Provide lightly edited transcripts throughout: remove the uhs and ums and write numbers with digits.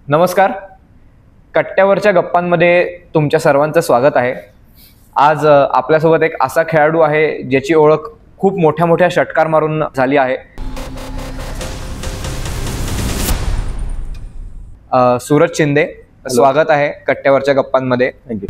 नमस्कार. कट्ट्यावरच्या गप्पांमध्ये तुमच्या सर्वांचं स्वागत आहे. आज आपल्यासोबत एक असा खेळाडू आहे ज्याची ओळख खूप मोठ्या मोठ्या षटकार मारून झाली आहे. सूरज शिंदे, स्वागत आहे कट्ट्यावरच्या गप्पांमध्ये. थँक्यू.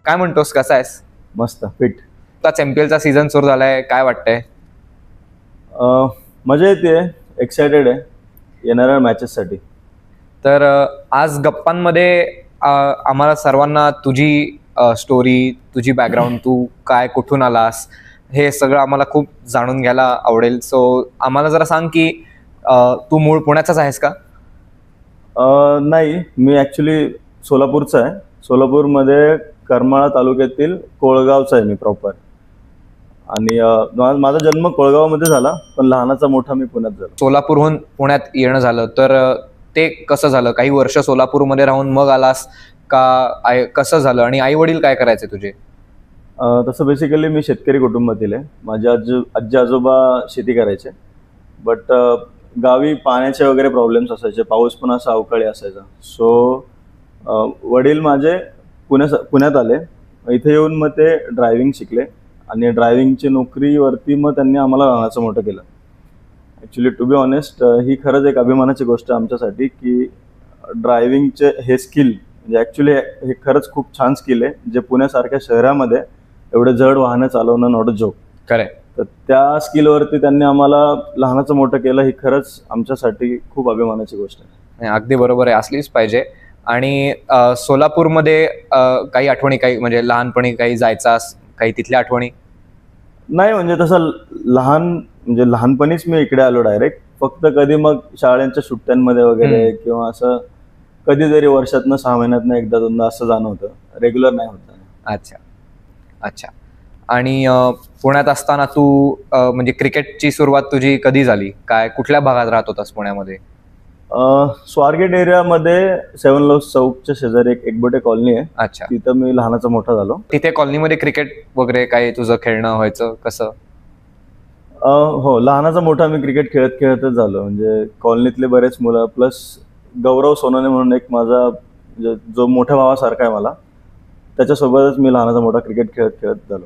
काय म्हणतोस, कसा आहेस? मस्त फिट. आता MPLचा सीझन सुरू झालाय, काय वाटतंय? मजा येते, एक्सायटेड आहे येणाऱ्या मॅचेससाठी. तर आज गप्पांमध्ये आम्हाला सर्वांना तुझी स्टोरी, तुझी बॅकग्राऊंड, तू काय कुठून आलास, हे सगळं आम्हाला खूप जाणून घ्यायला आवडेल. सो आम्हाला जरा सांग की तू मूळ पुण्याचाच आहेस का? नाही, मी ॲक्च्युली सोलापूरचा आहे. सोलापूरमध्ये करमाळा तालुक्यातील कोळगावचा आहे मी प्रॉपर. आणि माझा जन्म कोळगावमध्ये झाला, पण लहानाचा मोठा मी पुण्यात झालो. सोलापूरहून पुण्यात येणं झालं तर ते कसं झालं? काही वर्ष सोलापूरमध्ये राहून मग आलास का? कसं झालं? आणि आई वडील काय करायचे तुझे? तसं बेसिकली मी शेतकरी कुटुंबातील आहे. माझे आजी आजोबा शेती करायचे, बट गावी पाण्याचे वगैरे प्रॉब्लेम्स असायचे, पाऊस पण असा अवकाळी असायचा. सो वडील माझे पुण्यात आले. इथे येऊन मग ते ड्रायव्हिंग शिकले आणि ड्रायव्हिंगची नोकरीवरती मग त्यांनी आम्हाला लहानाचं मोठं केलं. ॲक्च्युली टू बी ऑनेस्ट, ही खरंच एक अभिमानाची गोष्ट आहे आमच्यासाठी की ड्रायव्हिंगचे हे स्किल म्हणजे ॲक्च्युली हे खरंच खूप छान स्किल आहे, जे पुण्यासारख्या शहरामध्ये एवढे जड वाहनं चालवणं नॉट अ जोक. खरंय. तर त्या स्किलवरती त्यांनी आम्हाला लहानाचं मोठं केलं. ही खरंच आमच्यासाठी खूप अभिमानाची गोष्ट आहे. अगदी बरोबर आहे, असलीच पाहिजे. आणि सोलापूरमध्ये काही आठवणी, काही म्हणजे लहानपणी काही जायचास, काही तिथल्या आठवणी? नाही, म्हणजे तसं लहानपणीच मी इकडे आलो डायरेक्ट. फक्त कधी मग शाळेच्या सुट्ट्यांमध्ये वगैरे किंवा असं कधीतरी वर्षातनं 6 महिन्यातनं एकदा दोनदा असं जाणं होतं. रेग्युलर नाही होत. अच्छा अच्छा. आणि पुण्यात असताना तू म्हणजे क्रिकेटची सुरुवात तुझी कधी झाली? काय, कुठल्या भागात राहत होतास पुण्यामध्ये? स्वारगेट एरियामध्ये 7 लव्स चौकच्या शेजारी एक एकबोटे कॉलनी आहे. अच्छा. तिथं मी लहानाचा मोठा झालो. तिथे कॉलनीमध्ये क्रिकेट वगैरे काय तुझं खेळणं व्हायचं कसं? हो, लहानाचा मोठा मी क्रिकेट खेळतच झालो. म्हणजे कॉलनीतले बरेच मुलं, प्लस गौरव सोनवणे म्हणून एक माझा जो मोठ्या भावासारखा आहे मला, त्याच्यासोबतच मी लहानाचा मोठा क्रिकेट खेळत झालो.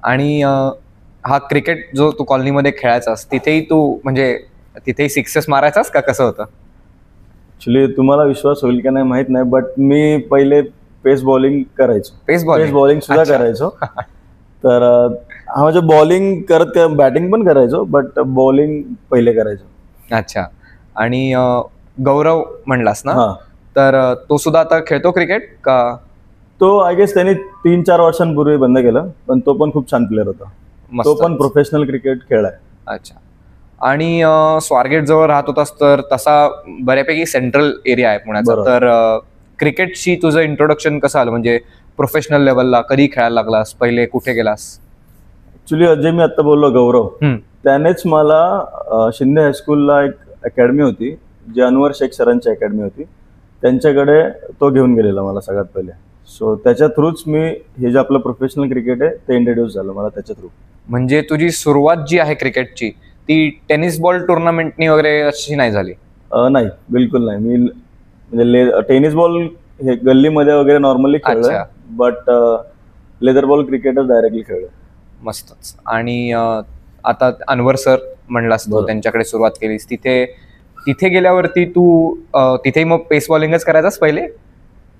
आणि हा क्रिकेट जो तू कॉलनीमध्ये खेळायचास, तिथेही तू म्हणजे तिथेही सिक्सेस मारायचास का, कसं होतं? ॲक्च्युली तुम्हाला विश्वास होईल का नाही माहित नाही, बट मी पहिले पेस बॉलिंग करायचो. पेस बॉलिंग सुद्धा करायचो. तर म्हणजे बॉलिंग करत बॅटिंग पण करायचो, बट बॉलिंग पहिले करायचो. अच्छा. आणि गौरव म्हणलास ना? हां. तर तो सुद्धा आता खेळतो क्रिकेट का? तो आय गेस त्यांनी 3-4 वर्षांपूर्वी बंद केलं, पण तो पण खूप छान प्लेअर होता. तो पण प्रोफेशनल क्रिकेट खेळाय. अच्छा. आणि स्वारगेट जवळ राहत होतास तर तसा बऱ्यापैकी सेंट्रल एरिया आहे पुण्याचा. तर क्रिकेटशी तुझं इंट्रोडक्शन कसं आलं? म्हणजे प्रोफेशनल लेवलला कधी खेळायला लागलास? पहिले कुठे गेलास? ऍक्च्युली जे मी आता बोललो गौरव, त्यानेच मला शिंदे हायस्कूलला एक अकॅडमी होती, जी अनवर शेख सरांची अकॅडमी होती, त्यांच्याकडे तो घेऊन गेलेला मला सगळ्यात पहिले. सो त्याच्या थ्रूच मी हे जे आपलं प्रोफेशनल क्रिकेट आहे ते इंट्रोड्यूस झालं मला त्याच्या थ्रू. म्हणजे तुझी सुरुवात जी आहे क्रिकेटची, ती टेनिस बॉल टुर्नामेंटनी वगैरे अशी नाही झाली? नाही, बिलकुल नाही. मी म्हणजे टेनिस बॉल हे गल्लीमध्ये वगैरे नॉर्मली खेळलोय, बट लेदर बॉल क्रिकेटच डायरेक्टली खेळलोय. मस्तच. आणि आता अनवर सर म्हणलास तू, त्यांच्याकडे सुरुवात केलीस. तिथे गेल्यावरती तू तिथेही मग पेस बॉलिंगच करायचास पहिले?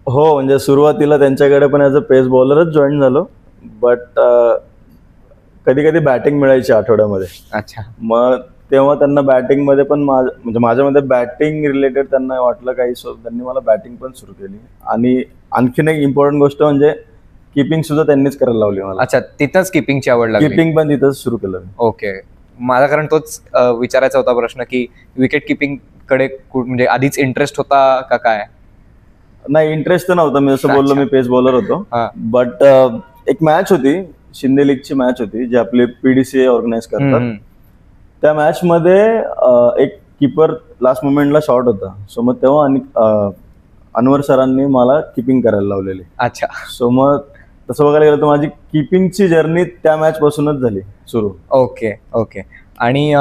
हो, म्हणजे सुरुवातीला त्यांच्याकडे पण ॲज अ पेस बॉलरच जॉईन झालो, बट कधी कधी बॅटिंग मिळायची आठवड्यामध्ये. अच्छा. मग तेव्हा त्यांना बॅटिंगमध्ये पण म्हणजे माझ्यामध्ये बॅटिंग रिलेटेड त्यांना वाटलं काही, सो त्यांनी मला बॅटिंग पण सुरू केली. आणि आणखीन एक इम्पॉर्टंट गोष्ट म्हणजे किपिंग सुद्धा त्यांनीच करायला लावली मला. अच्छा, तिथंच किपिंगची आवड लागली? किपिंग पण तिथंच सुरू केलं. ओके. माझा कारण तोच विचारायचा होता प्रश्न की विकेट किपिंग कडे म्हणजे आधीच इंटरेस्ट होता का काय? नाही, इंटरेस्ट तर नव्हता. मी जसं बोललो, मी पेस बॉलर होतो. बट एक मॅच होती, शिंदे लीगची मॅच होती, जी आपली PDCA ऑर्गनाईज करतात. त्या मॅच मध्ये एक कीपर लास्ट मोमेंटला शॉट होता. सो मग तेव्हा अनवर सरांनी मला किपिंग करायला लावलेली. अच्छा. सो मग तसं बघायला गेलं तर माझी किपिंगची जर्नी त्या मॅच पासूनच झाली सुरू. Okay okay. आणि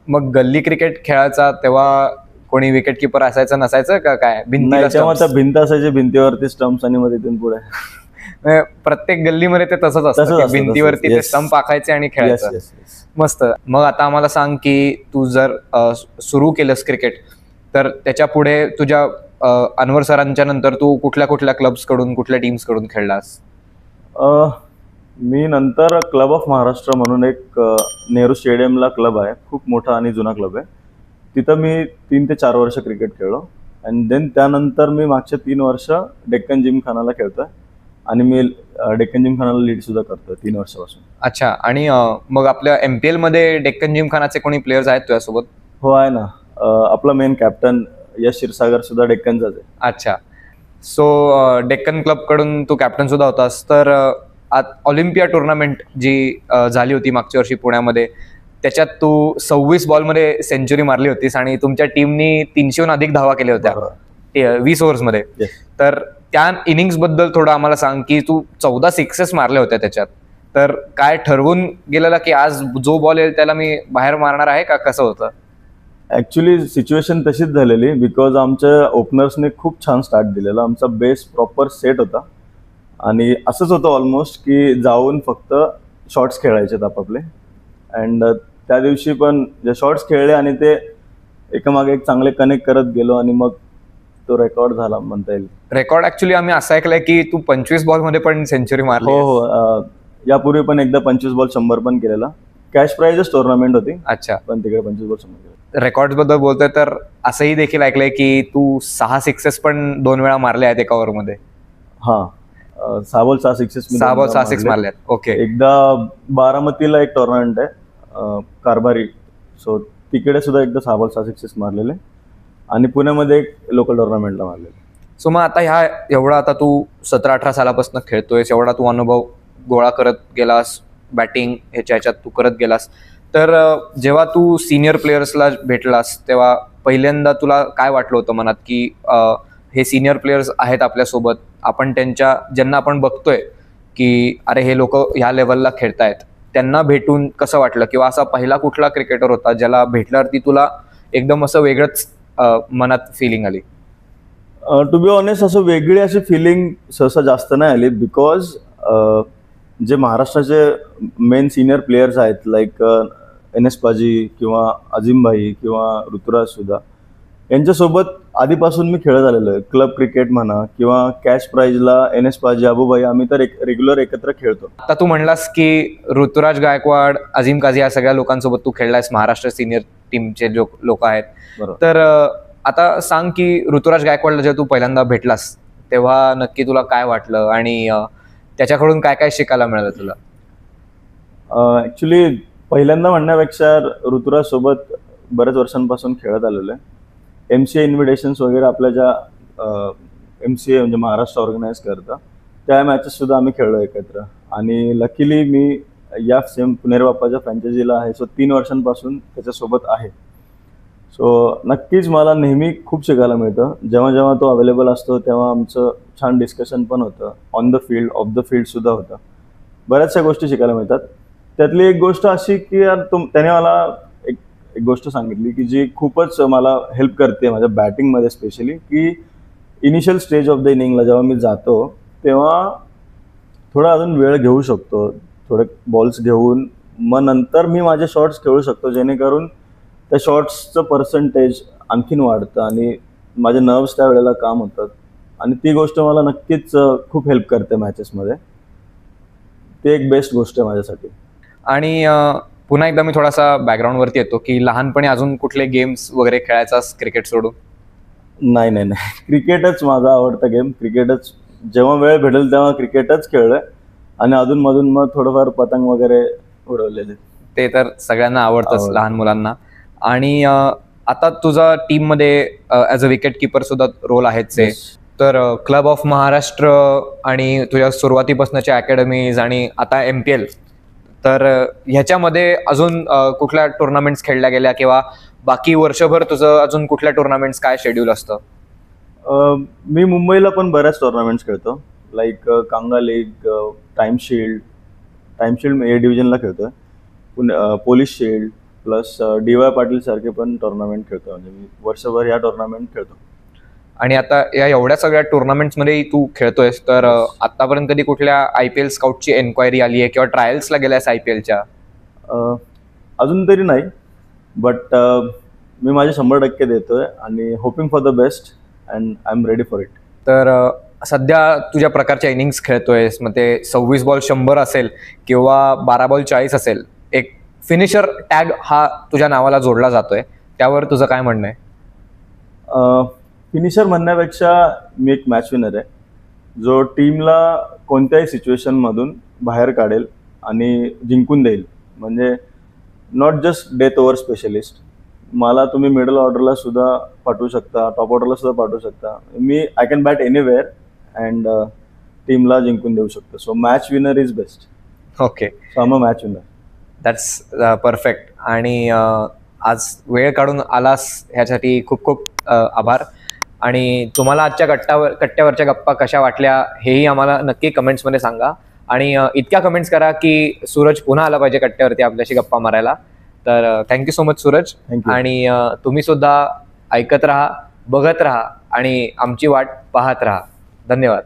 मग गल्ली क्रिकेट खेळायचा तेव्हा कोणी विकेट किपर असायचं नसायचं का काय? नाही, तेव्हा त्या भिंत असायची, भिंतीवरती स्टम्प्स आणि मग तिथून पुढे प्रत्येक गल्लीमध्ये ते तसंच तसंच असतं की असतं, भिंतीवरती ते yes. स्टंप आखायचे आणि Yes, खेळायचं. yes, yes. मस्त. मग आता आम्हाला सांग की तू जर सुरू केलंस क्रिकेट तर त्याच्या पुढे तुझ्या अनवर सरांच्या नंतर तू कुठल्या कुठल्या क्लब्स कडून कुठल्या टीम्स कडून खेळलास? मी नंतर क्लब ऑफ महाराष्ट्र म्हणून एक नेहरू स्टेडियमला क्लब आहे, खूप मोठा आणि जुना क्लब आहे. तिथं मी 3 ते 4 वर्ष क्रिकेट खेळलो. अँड देन त्यानंतर मी मागच्या 3 वर्ष डेक्कन जिमखानाला खेळतोय आणि मी डेक्कन जिमखानाला लीड सुद्धा करतोय 3 वर्षापासून. अच्छा. आणि मग आपल्या MPL मध्ये डेक्कन जिमखानाचे कोणी प्लेयर्स आहेत तुझ्यासोबत? हो, आहे ना. आपला मेन कॅप्टन यश क्षीरसागर सुद्धा डेक्कनचाच आहे. अच्छा. सो डेक्कन क्लब कडून तू कॅप्टन सुद्धा होतास. तर ऑलिम्पिया टुर्नामेंट जी झाली होती मागच्या वर्षी पुण्यामध्ये, त्याच्यात तू 26 बॉलमध्ये सेंचुरी मारली होतीस आणि तुमच्या टीमनी 300हून अधिक धावा केल्या होत्या 20 ओव्हर्समध्ये. Yes. तर त्या इनिंग्स बद्दल थोडं आम्हाला सांग की तू 14 सिक्सेस मारल्या होत्या त्याच्यात. तर काय ठरवून गेलेला की आज जो बॉल येईल त्याला मी बाहेर मारणार आहे का कसं होतं? ॲक्च्युली सिच्युएशन तशीच झालेली, बिकॉज आमच्या ओपनर्सने खूप छान स्टार्ट दिलेला. आमचा बेस प्रॉपर सेट होता आणि असंच होतं ऑलमोस्ट की जाऊन फक्त शॉट्स खेळायचे आपापले. अँड त्या दिवशी पण जे शॉट्स खेळले आणि ते एकामागे एक चांगले कनेक्ट करत गेलो आणि मग तो रेकॉर्ड झाला म्हणता येईल. रेकॉर्ड ॲक्च्युली आम्ही असं ऐकलंय की तू 25 बॉलमध्ये पण सेंचुरी मारली. हो, यापूर्वी पण एकदा 25 बॉल 100 पण केलेला. कॅश प्राइजच टुर्नामेंट होती. अच्छा. पण तिकडे 25 बॉल 100 केले. रेकॉर्ड बद्दल बोलतोय तर असंही देखील ऐकलंय की तू 6 सिक्सेस पण 2 वेळा मारले आहेत एका ओव्हरमध्ये. हा, 6 बॉल 6 सिक्सेस 6 बॉल 6 सिक्स मारले आहेत. ओके. एकदा बारामतीला एक टुर्नामेंट आहे कारभारी, सो तिकडे सुद्धा एकदा 6 बॉल 6 सिक्सेस मारलेले आणि पुण्यामध्ये एक लोकल टुर्नामेंटला मारलेले. सो मग आता एवढा आता तू 17-18 सालापासून खेळतोयस, एवढा तू अनुभव गोळा करत गेलास, बॅटिंग ह्याच्यात तू करत गेलास. तर जेव्हा तू सिनियर प्लेयर्सला भेटलास तेव्हा पहिल्यांदा तुला काय वाटलं होतं मनात की हे सिनियर प्लेयर्स आहेत आपल्यासोबत, आपण ज्यांना आपण बघतोय की अरे हे लोक ह्या लेवलला खेळतायत, त्यांना भेटून कसं वाटलं? किंवा असा पहिला कुठला क्रिकेटर होता ज्याला भेटल्यावरती तुला एकदम असं वेगळंच मनात फिलिंग आली? टू बी ऑनेस्ट असं वेगळी अशी फिलिंग सहसा जास्त नाही आली, बिकॉज जे महाराष्ट्राचे मेन सिनियर प्लेयर्स आहेत लाईक NS पाजी किंवा अजिमभाई किंवा ऋतुराज सुद्धा, यांच्यासोबत आधीपासून मी खेळत आलेलो आहे. क्लब क्रिकेट म्हणा किंवा कॅश प्राइजला NS पाजी, अबूभाई, आम्ही तर रेग्युलर एकत्र खेळतो. आता तू म्हणलास की ऋतुराज गायकवाड, अजिम काझी या सगळ्या लोकांसोबत तू खेळलायस, महाराष्ट्र सिनियर टीमचे लोक आहेत. बरोबर. तर आता सांग की ऋतुराज गायकवाडला जेव्हा तू पहिल्यांदा भेटलास तेव्हा नक्की तुला काय वाटलं आणि त्याच्याकडून काय काय शिकायला मिळालं तुला? ॲक्च्युली पहिल्यांदा म्हणण्यापेक्षा ऋतुराज सोबत बऱ्याच वर्षांपासून खेळत आलेलो आहे. MCA इन्व्हिटेशन्स वगैरे आपल्या ज्या MCA म्हणजे महाराष्ट्र ऑर्गनाईज करतं त्या मॅचेस सुद्धा आम्ही खेळलो एकत्र. आणि लकीली मी या सेम पुणेर बाप्पाच्या फ्रँचायझीला आहे, सो 3 वर्षांपासून त्याच्यासोबत आहे. सो नक्कीच मला नेहमी खूप शिकायला मिळतं. जेव्हा जेव्हा तो अवेलेबल असतो तेव्हा आमचं छान डिस्कशन पण होतं, on the field, of the field सुद्धा होतं. बऱ्याचशा गोष्टी शिकायला मिळतात. त्यातली एक गोष्ट अशी की यार त्याने मला एक गोष्ट सांगितली की जी खूपच मला हेल्प करते माझ्या बॅटिंगमध्ये स्पेशली, की इनिशियल स्टेज ऑफ द इनिंगला जेव्हा मी जातो तेव्हा थोडा अजून वेळ घेऊ शकतो, थोडे बॉल्स घेऊन मग नंतर मी माझे शॉट्स खेळू शकतो, जेणेकरून त्या शॉट्सचं पर्सेंटेज आणखीन वाढतं आणि माझे नर्व्स त्यावेळेला काम होतात. आणि ती गोष्ट मला नक्कीच खूप हेल्प करते मॅचेसमध्ये. ती एक बेस्ट गोष्ट आहे माझ्यासाठी. आणि पुन्हा एकदा मी थोडासा बॅकग्राऊंडवरती येतो की लहानपणी अजून कुठले गेम्स वगैरे खेळायचास क्रिकेट सोडून? नाही, क्रिकेटच माझा आवडता गेम. क्रिकेटच जेव्हा वेळ भेटेल तेव्हा क्रिकेटच खेळलोय आणि अधूनमधून मग थोडंफार पतंग वगैरे उडवलेले. ते तर सगळ्यांना आवडतंच लहान मुलांना. आणि आता तुझा टीममध्ये ॲज अ विकेट किपर सुद्धा रोल आहेच आहे. तर क्लब ऑफ महाराष्ट्र आणि तुझ्या सुरुवातीपासूनच्या अकॅडमीज आणि आता MPL, तर ह्याच्यामध्ये अजून कुठल्या टुर्नामेंट्स खेळल्या गेल्या किंवा बाकी वर्षभर तुझं अजून कुठल्या टुर्नामेंट्स काय शेड्यूल असतं? मी मुंबईला पण बऱ्याच टुर्नामेंट्स खेळतो. लाईक कांगा लीग, टाइम शील्ड मी ए डिव्हिजनला खेळतोय, police shield plus DY Patil सारखे पण टुर्नामेंट खेळतो. म्हणजे मी वर्षभर या टुर्नामेंट खेळतो. आणि आता या एवढ्या सगळ्या टुर्नामेंट्समध्ये तू खेळतोयस, तर आतापर्यंत कधी कुठल्या IPL स्काउटची एन्क्वायरी आली आहे किंवा ट्रायल्सला गेल्यास IPLच्या? अजून तरी नाही, बट मी माझे 100% देतोय आणि hoping for the best and I am ready for it. तर सध्या तुझ्या प्रकारच्या इनिंग्स खेळतोयस, मग ते 26 बॉल 100 असेल किंवा 12 बॉल 40 असेल, एक फिनिशर टॅग हा तुझ्या नावाला जोडला जातोय, त्यावर तुझं काय म्हणणं आहे? फिनिशर म्हणण्यापेक्षा मी एक मॅच विनर आहे, जो टीमला कोणत्याही सिच्युएशनमधून बाहेर काढेल आणि जिंकून देईल. म्हणजे not just death over specialist. मला तुम्ही मिडल ऑर्डरला सुद्धा पाठवू शकता, टॉप ऑर्डरला सुद्धा पाठवू शकता. मी I can bat anywhere and टीमला जिंकून देऊ शकतो. So match winner is best. Okay, so I'm a match winner. That's perfect. आणि आज वेळ काढून आलास ह्यासाठी खूप खूप आभार. आणि तुम्हाला आजच्या कट्ट्यावरच्या गप्पा कशा वाटल्या हेही आम्हाला नक्की कमेंट्समध्ये सांगा. आणि इतक्या कमेंट्स करा की सूरज पुन्हा आला पाहिजे कट्ट्यावरती आपल्याशी गप्पा मारायला. तर thank you so much Suraj. Thank you. आणि तुम्ही सुद्धा ऐकत राहा, बघत राहा आणि आमची वाट पाहत राहा. धन्यवाद.